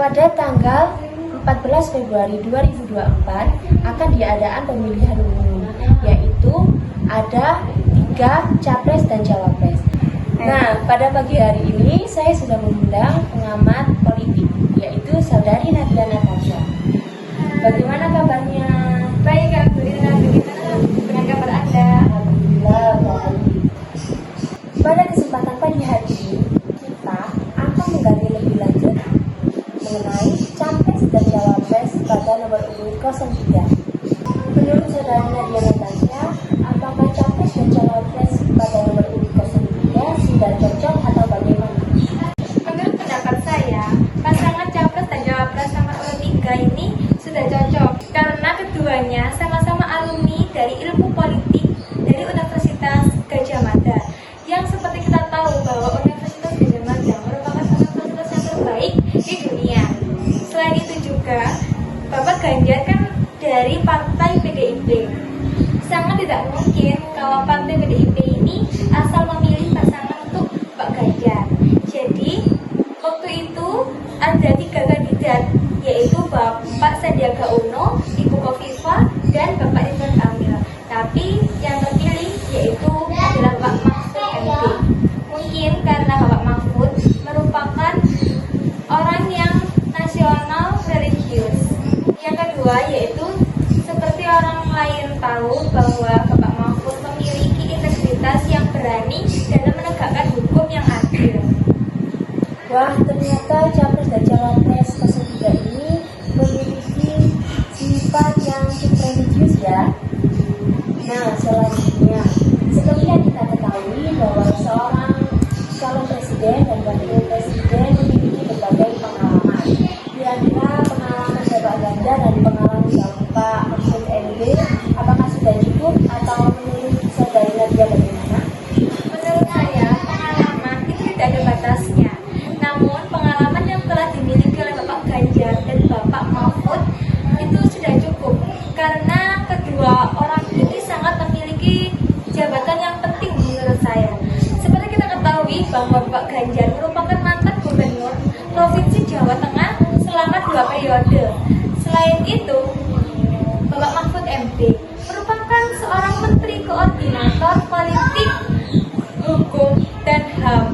Pada tanggal 14 Februari 2024 akan diadakan pemilihan umum, yaitu ada 3 capres dan cawapres. Nah, pada pagi hari ini saya sudah mengundang pengamat politik, yaitu Saudari Nabila Natasha. Bagaimana kabarnya? Baik, Alhamdulillah. Bagaimana dengan kabar Anda? Alhamdulillah baik. Pada kesempatan pagi hari ini, kita akan menggali lebih lanjut mengenai capres dan cawapres pada nomor urut 03. Menurut Saudari Nabila Natasha, apakah capres dan cawapres pada nomor urut 03 sudah cocok atau bagaimana? Menurut pendapat saya, pasangan capres dan cawapres nomor urut 3 ini sudah cocok karena keduanya sama-sama alumni dari ilmu politik dari Universitas Gadjah Mada, yang seperti kita tahu bahwa Universitas Gadjah Mada merupakan universitas yang terbaik di dunia. Selain itu juga, Bapak Ganjar kan dari partai PDIP. Sangat tidak mungkin kalau partai PDIP ini asal memilih pasangan untuk Pak Ganjar. Jadi, waktu itu ada 3 kandidat, yaitu Bapak Sandiaga Uno, Ibu Khofifah, dan Bapak Ridwan Kamil. Tapi yang terpilih yaitu adalah Pak Mahfud MD. Mungkin karena Bapak Mahfud merupakan orang yang nasional religius. Yang kedua yaitu seperti orang lain tahu bahwa Bapak Mahfud memiliki integritas yang berani dalam menegakkan hukum yang adil. Wah, ternyata capres dan cawapres 03 ini memiliki sifat yang cukup religius ya. Nah, selanjutnya, seperti yang kita ketahui bahwa seorang calon presiden dan wakil presiden memiliki berbagai pengalaman. Kira-kira pengalaman Bapak Ganjar dan pengalaman Bapak Mahfud MD, apakah sudah cukup atau menurut Saudari Nadia bagaimana? Menurut saya, pengalaman itu tidak ada batasnya. Namun, pengalaman yang telah dimiliki oleh Bapak Ganjar dan Bapak Mahfud itu sudah cukup karena kedua orang ini sangat memiliki jabatan yang penting menurut saya. Seperti kita ketahui bahwa Bapak Ganjar merupakan mantan gubernur Provinsi Jawa Tengah selama 2 periode. Selain itu, Bapak Mahfud MD merupakan seorang menteri koordinator politik, hukum, dan HAM.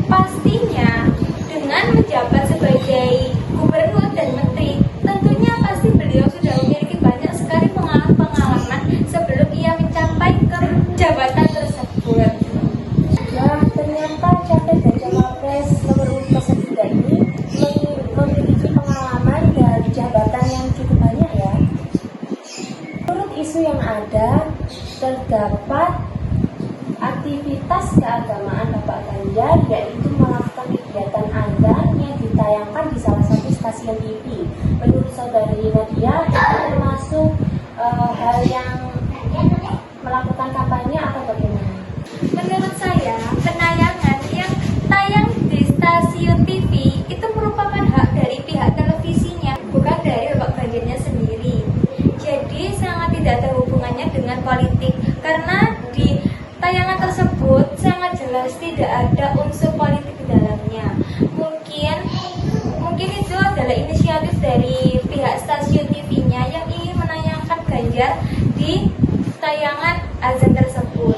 Pastinya dengan menjabat sebagai gubernur dan menteri, tentunya pasti beliau sudah memiliki banyak sekali pengalaman sebelum ia mencapai ke jabatan tersebut. Nah, ternyata capres dan cawapres nomor urut 03 ini memiliki pengalaman dan jabatan yang cukup banyak ya. Menurut isu yang ada, terdapat aktivitas keagamaan Bapak Ganjar, yaitu melakukan kegiatan azan yang ditayangkan di salah satu stasiun TV. Menurut Saudari Nadia, itu termasuk hal yang melakukan kampanye atau bagaimana? Menurut saya, penayangan yang tayang di stasiun TV itu merupakan hak dari pihak televisinya, bukan dari Bapak Ganjarnya sendiri. Jadi sangat tidak ada hubungannya dengan politik, karena di tayangan tersebut sangat jelas tidak ada unsur politik di dalamnya. Mungkin itu adalah inisiatif dari pihak stasiun TV-nya yang ingin menayangkan Ganjar di tayangan azan tersebut.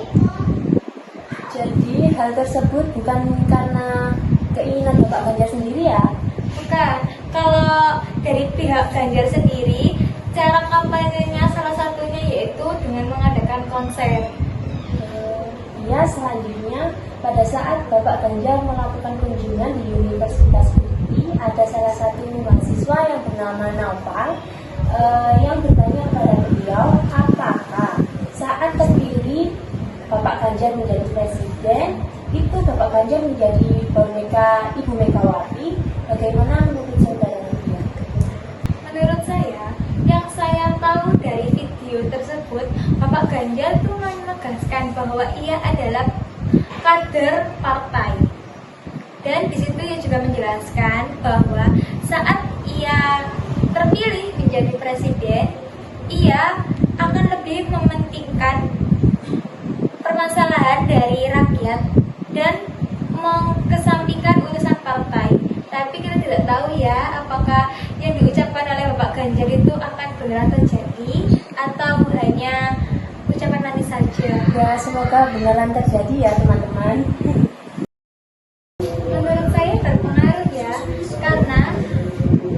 Jadi hal tersebut bukan karena keinginan Bapak Ganjar sendiri ya? Bukan. Kalau dari pihak Ganjar sendiri, cara kampanyenya salah satunya yaitu dengan mengadakan konser. Ya, selanjutnya pada saat Bapak Ganjar melakukan kunjungan di Universitas UI, ada salah satu mahasiswa yang bernama Naufal yang bertanya kepada beliau, apakah saat terpilih Bapak Ganjar menjadi presiden, itu Bapak Ganjar menjadi Ibu Megawati. Bagaimana menurut Saudara Nadia? Menurut saya, yang saya tahu dari video tersebut, Bapak Ganjar tuh menegaskan bahwa ia adalah kader partai. Dan di situ ia juga menjelaskan bahwa saat ia terpilih menjadi presiden, ia akan lebih mementingkan permasalahan dari rakyat dan mengesampingkan urusan partai. Tapi kita tidak tahu ya apakah yang diucapkan oleh Bapak Ganjar itu akan beneran terjadi atau hanya ucapan nanti saja. Ya, semoga beneran terjadi ya teman-teman. Menurut saya berpengaruh ya, karena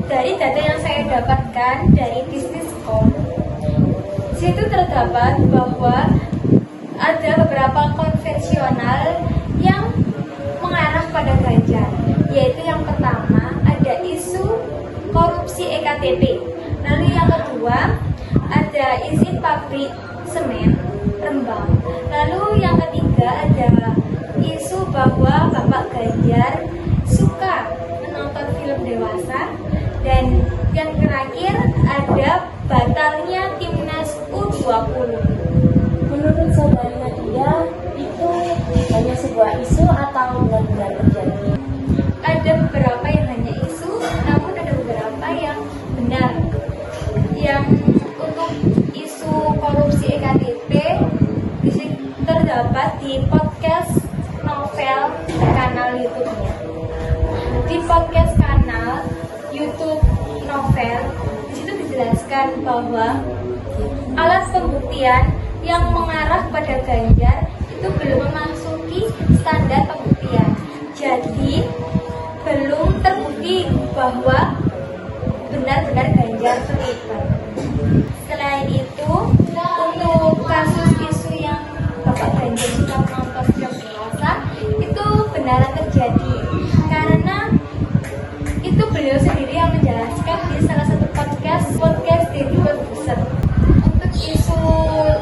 dari data yang saya dapatkan dari Business.com, situ terdapat bahwa ada beberapa konvensional yang mengarah pada Ganjar, yaitu yang pertama ada isu korupsi EKTP, lalu yang kedua ada izin pabrik semen Rembang, lalu yang ketiga ada isu bahwa Bapak Ganjar suka menonton film dewasa, dan yang terakhir ada batalnya timnas U20. Menurut saudari Nadia, itu hanya sebuah isu atau benar-benar terjadi? Ada beberapa yang hanya isu, namun ada beberapa yang benar. Yang untuk isu korupsi EKTP terdapat di podcast Novel kanal YouTube-nya. Di podcast kanal YouTube Novel, di situ dijelaskan bahwa alat pembuktian yang mengarah pada Ganjar itu belum memasuki standar pembuktian. Jadi belum terbukti bahwa benar-benar Ganjar terlibat. Selain itu, untuk kasus isu yang Bapak Ganjar suka menonton film dewasa itu benar terjadi, karena itu beliau sendiri yang menjelaskan di salah satu podcast Deddy Corbuzier. Untuk isu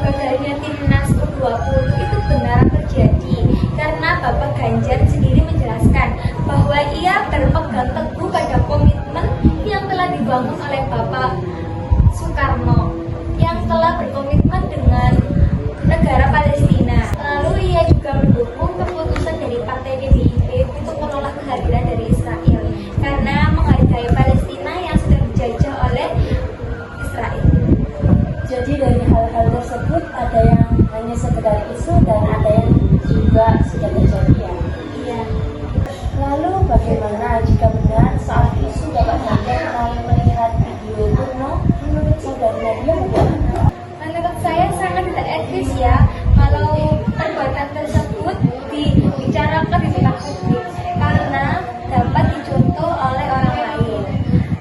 gagalnya timnas U20 itu benar terjadi, karena Bapak Ganjar sendiri menjelaskan bahwa ia berpegang teguh pada komitmen yang telah dibangun oleh Bapak Soekarno, yang telah berkomitmen dengan negara Palestina. Lalu ia juga mendukung keputusan dari Partai PBIP untuk menolak kehadiran dari Israel, karena menghargai Palestina yang sedang dijajah oleh Israel. Jadi dari hal-hal tersebut ada yang hanya sekedar isu dan ada yang juga sudah terjadi ya? Iya. Lalu bagaimana jika benar saat isu Bapak Ganjar mau melihat video porno? Menurut saudari Nadia bagaimana? Menurut saya sangat tidak etis ya kalau perbuatan tersebut dibicarakan di depan publik, karena dapat dicontoh oleh orang lain,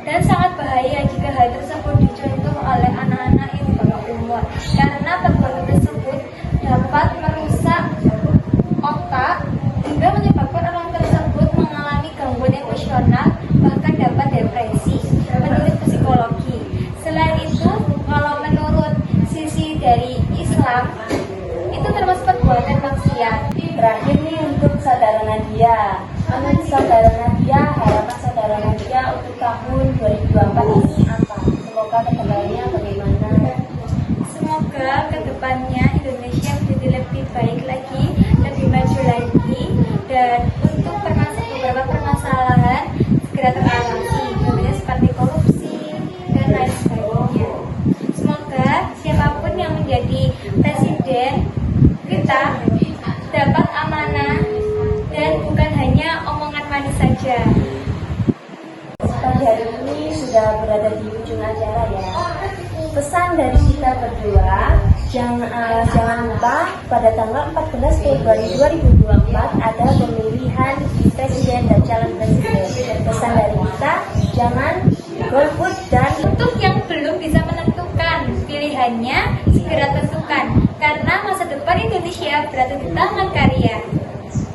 dan sangat bahaya jika hal tersebut dicontoh oleh anak-anak yang di bawah umur, karena perbuatan tersebut dapat merusak otak hingga menyebabkan orang tersebut mengalami gangguan emosional, bahkan dapat depresi menurut psikologi. Selain itu, kalau menurut sisi dari Islam, itu termasuk perbuatan maksiat. Terakhir nih untuk saudara Nadia. Menurut saudara Nadia, harapan saudara Nadia untuk tahun 2024 ini apa? Semoga kedepannya bagaimana? Semoga kedepannya Indonesia menjadi lebih baik lagi, lebih maju lagi, dan untuk beberapa permasalahan segera teratasi, contohnya seperti korupsi dan lain sebagainya. Semoga siapapun yang menjadi presiden kita dapat amanah dan bukan hanya omongan manis saja. Pada hari ini sudah berada di ujung acara ya. Pesan dari kita berdua, jangan lupa pada tanggal 14 Februari 2024 ada pemilihan presiden dan calon presiden. Pesan dari kita, jangan golput, dan Untuk yang belum bisa menentukan pilihannya, segera tentukan, karena masa depan Indonesia berada di tangan karya.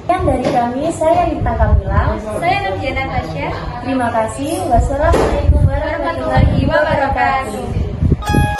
yang dari kami, saya Rita Kamila. Saya Nurjana Tasya. Terima kasih. Wassalamualaikum warahmatullahi Warahmatullahi wabarakatuh. wabarakatuh.